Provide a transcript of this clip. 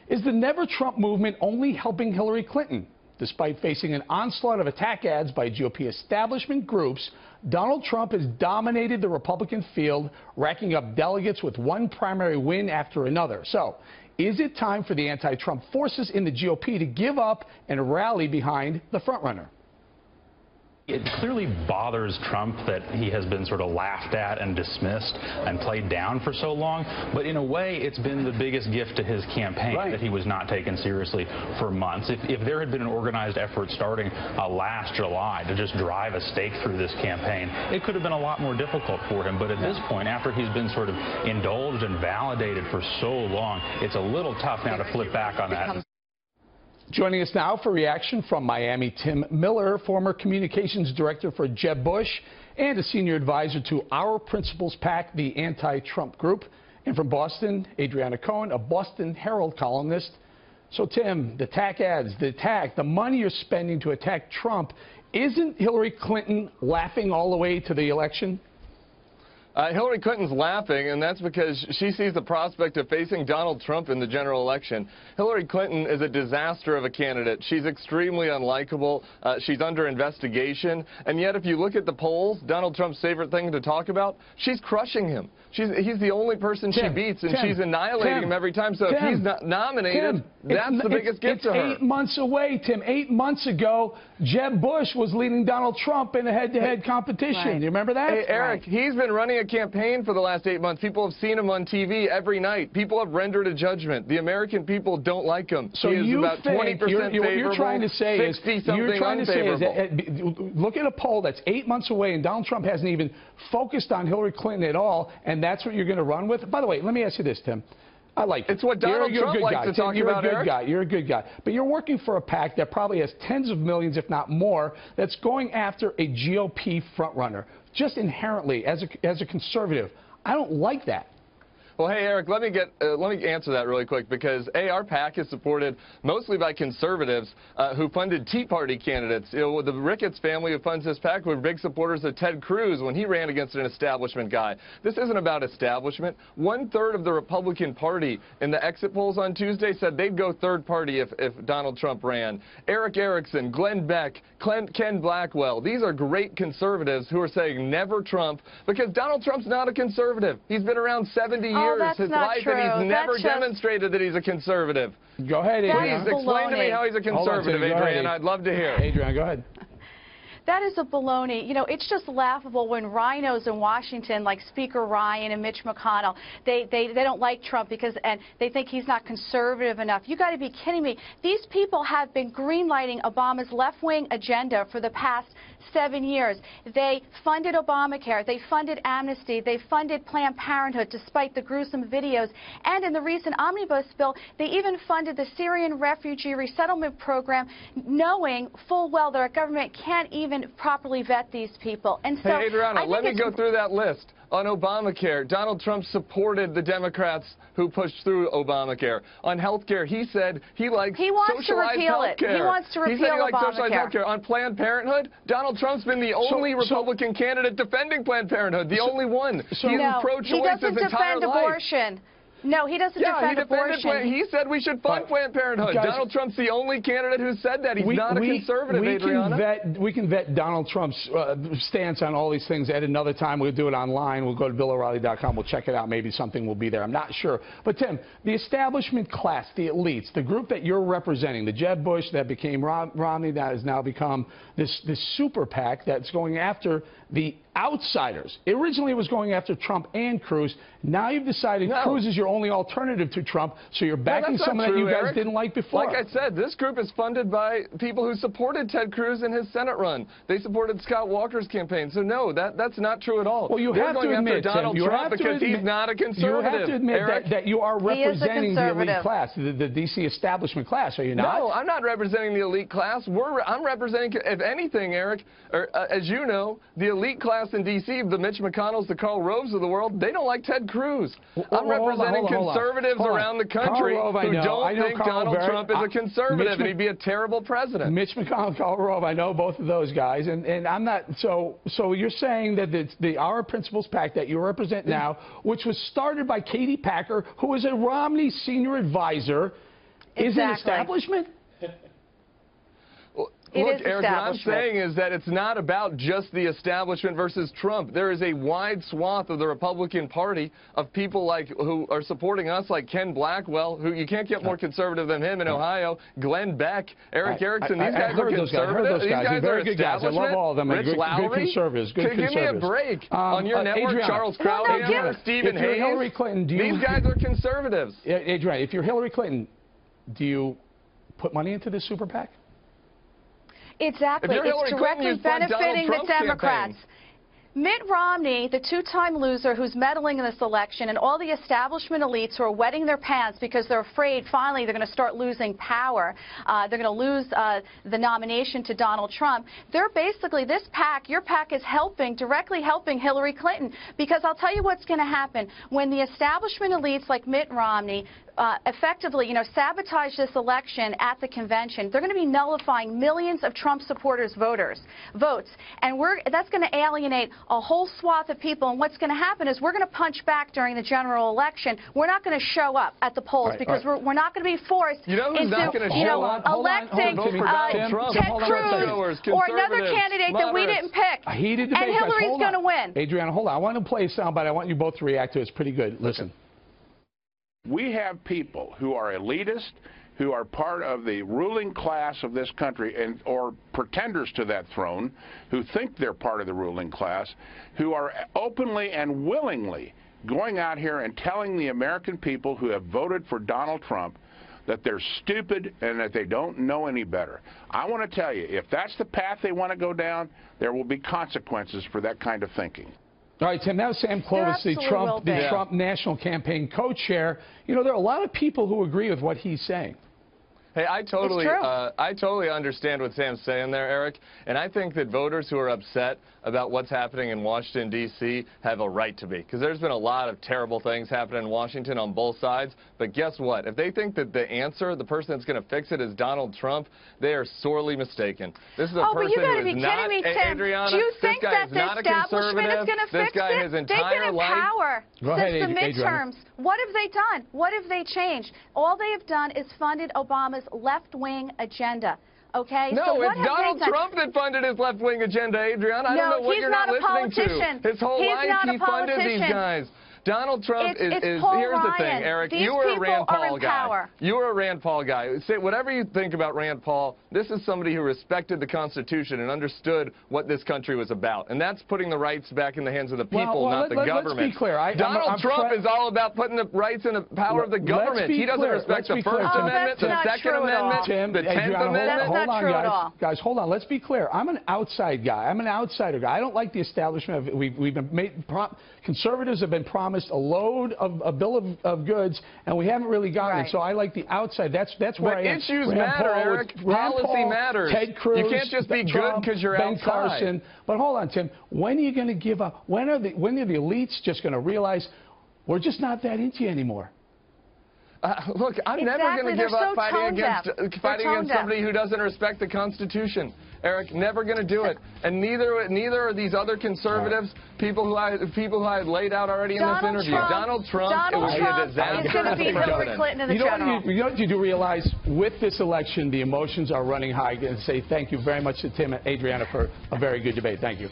Is the Never Trump movement only helping Hillary Clinton? Despite facing an onslaught of attack ads by GOP establishment groups, Donald Trump has dominated the Republican field, racking up delegates with one primary win after another. So, is it time for the anti-Trump forces in the GOP to give up and rally behind the frontrunner? It clearly bothers Trump that he has been sort of laughed at and dismissed and played down for so long. But in a way, it's been the biggest gift to his campaign that he was not taken seriously for months. If there had been an organized effort starting last July to just drive a stake through this campaign, it could have been a lot more difficult for him. But at this point, after he's been sort of indulged and validated for so long, it's a little tough now to flip back on that. Joining us now for reaction from Miami, Tim Miller, former communications director for Jeb Bush and a senior advisor to Our Principles PAC, the anti-Trump group. And from Boston, Adriana Cohen, a Boston Herald columnist. So, Tim, the attack ads, the money you're spending to attack Trump, isn't Hillary Clinton laughing all the way to the election? Hillary Clinton's laughing, and that's because she sees the prospect of facing Donald Trump in the general election. Hillary Clinton is a disaster of a candidate. She's extremely unlikable. She's under investigation. And yet, if you look at the polls, Donald Trump's favorite thing to talk about, she's crushing him. He's the only person she beats, and she's annihilating him every time. So if he's not nominated, that's the biggest gift to her. It's 8 months away, Tim. 8 months ago, Jeb Bush was leading Donald Trump in a head-to-head competition. You remember that? Hey, Eric, he's been running a campaign for the last 8 months. People have seen him on TV every night. People have rendered a judgment. The American people don't like him. So he is about 20% favorable, what you're trying to say is, look at a poll that's 8 months away, and Donald Trump hasn't even focused on Hillary Clinton at all, and that's what you're going to run with? By the way, let me ask you this, Tim. I like it. It's what Donald Trump likes to talk about, Eric. You're a good guy. But you're working for a PAC that probably has tens of millions, if not more, that's going after a GOP frontrunner. Just inherently, as a conservative, I don't like that. Well, hey, Eric, let me answer that really quick, because our PAC is supported mostly by conservatives who funded Tea Party candidates. You know, the Ricketts family who funds this PAC were big supporters of Ted Cruz when he ran against an establishment guy. This isn't about establishment. 1/3 of the Republican Party in the exit polls on Tuesday said they'd go third party if Donald Trump ran. Eric Erickson, Glenn Beck, Ken Blackwell, these are great conservatives who are saying never Trump, because Donald Trump's not a conservative. He's been around 70 years. His life, and he's never demonstrated that he's a conservative. Go ahead, Adriana. Please explain to me how he's a conservative, Adriana. I'd love to hear. Adriana, go ahead. That is a baloney. You know, it's just laughable when rhinos in Washington, like Speaker Ryan and Mitch McConnell, they don't like Trump and they think he's not conservative enough. You got to be kidding me. These people have been greenlighting Obama's left-wing agenda for the past 7 years. They funded Obamacare, they funded amnesty, they funded Planned Parenthood despite the gruesome videos, and in the recent omnibus bill, they even funded the Syrian refugee resettlement program, knowing full well that our government can't even properly vet these people. And so, hey, Adriana, let me go through that list. On Obamacare, Donald Trump supported the Democrats who pushed through Obamacare. On health care, he said he likes socialized health care. He wants to repeal He said he likes socialized Obamacare. health care. On Planned Parenthood, Donald Trump's been the only Republican candidate defending Planned Parenthood, the only one. He's pro-choice his entire life. Abortion. No, he doesn't defend abortion. He said we should fund Planned Parenthood. Guys, Donald Trump's the only candidate who said that. He's not a conservative, Adriana. We can vet Donald Trump's stance on all these things at another time. We'll do it online. We'll go to BillO'Reilly.com. We'll check it out. Maybe something will be there. I'm not sure. But, Tim, the establishment class, the elites, the group that you're representing, the Jeb Bush that became Romney, that has now become this super PAC that's going after the outsiders. Originally, it was going after Trump and Cruz. Now you've decided Cruz is your only alternative to Trump, so you're backing someone that you guys didn't like before. Like I said, this group is funded by people who supported Ted Cruz in his Senate run. They supported Scott Walker's campaign. So, no, that's not true at all. Well, you have to admit, Donald Trump because he's not a conservative. You have to admit that you are representing the elite class, the D.C. establishment class, are you not? No, I'm not representing the elite class. I'm representing, if anything, Eric, as you know, the elite class in D.C., the Mitch McConnells, the Karl Roves of the world, they don't like Ted Cruz. I'm representing conservatives around the country who don't think Donald Trump is a conservative, and he'd be a terrible president. Mitch McConnell and Karl Rove, I know both of those guys, and I'm not. So you're saying that the Our Principles PAC that you represent now, which was started by Katie Packer, who is a Romney senior advisor, is it Exactly. establishment? Look, is Eric, what I'm establishment. saying is that it's not about just the establishment versus Trump. There is a wide swath of the Republican Party of people who are supporting us, like Ken Blackwell, who you can't get more conservative than him in Ohio, Glenn Beck, Eric Erickson. These guys are conservative. These guys are very good guys. I love all of them. Rich Good Lowry. conservatives. Good Give me a conservatives. break. On your network, Adriana, Charles Krauthammer, Stephen if you're Hayes. Hillary Clinton, These guys are conservatives. Adriana, if you're Hillary Clinton, do you put money into this super PAC? Exactly. If you're Hillary It's Clinton, directly you'd fund Donald benefiting the Trump's Democrats. campaign. Mitt Romney, the two-time loser who's meddling in this election, and all the establishment elites who are wetting their pants because they're afraid finally they're going to start losing power. They're going to lose the nomination to Donald Trump. They're basically, this PAC, your PAC is directly helping Hillary Clinton, because I'll tell you what's going to happen. When the establishment elites like Mitt Romney effectively, sabotage this election at the convention, they're going to be nullifying millions of Trump supporters' votes, and that's going to alienate a whole swath of people. And what's going to happen is we're going to punch back during the general election. We're not going to show up at the polls because we're not going to be forced who's not going to show up? Electing Ted Cruz or another candidate that we didn't pick. A heated debate, and Hillary's going to win. Adriana, hold on. I want to play a soundbite. I want you both to react to it. It's pretty good. Listen. We have people who are elitist, who are part of the ruling class of this country, or pretenders to that throne, who think they're part of the ruling class, who are openly and willingly going out here and telling the American people who have voted for Donald Trump that they're stupid and that they don't know any better. I want to tell you, if that's the path they want to go down, there will be consequences for that kind of thinking. All right, Tim, that was Sam Clovis, the Trump National Campaign co-chair. There are a lot of people who agree with what he's saying. Hey, I totally understand what Sam's saying there, Eric, and I think that voters who are upset about what's happening in Washington, D.C. have a right to be, because there's been a lot of terrible things happening in Washington on both sides. But guess what? If they think that the answer, the person that's going to fix it, is Donald Trump, they are sorely mistaken. This is a person who is not, Adriana, do you think this guy that is not a the establishment is conservative. going to This fix guy, it? his entire life. Go ahead, Since the Adriana. midterms. What have they done? What have they changed? All they have done is funded Obama's left-wing agenda. Okay? No, so it's Donald Trump that funded his left-wing agenda, Adriana. I don't know what you're not listening to. His whole life he funded these guys. Donald Trump here's the thing, Eric. You were a Rand Paul guy. You were a Rand Paul guy. Say whatever you think about Rand Paul, this is somebody who respected the Constitution and understood what this country was about. And that's putting the rights back in the hands of the people, not the government. Let's be clear. Donald Trump is all about putting the rights in the power of the government. He doesn't respect the First Amendment, the Second Amendment, the 10th Amendment. That's not true at all. Guys, hold on. Let's be clear. I'm an outside guy. I'm an outsider guy. I don't like the establishment. We've been conservatives have been promised a load of a bill of goods, and we haven't really gotten it. So I like the outside. That's where I am. But issues matter, Eric. Policy matters. Ted Cruz, you can't just be good because you're Ben outside. Carson. But hold on, Tim. When are you going to give up? When are the elites just going to realize we're just not that into you anymore? Look, I'm never going to give up fighting against somebody who doesn't respect the Constitution. Eric, never going to do it. And neither are these other conservatives, people who I had laid out already in this interview. Donald Trump it would be a disaster. Is going to be Hillary Clinton in the general. You know what you do realize? With this election, the emotions are running high. And say thank you very much to Tim and Adriana for a very good debate. Thank you.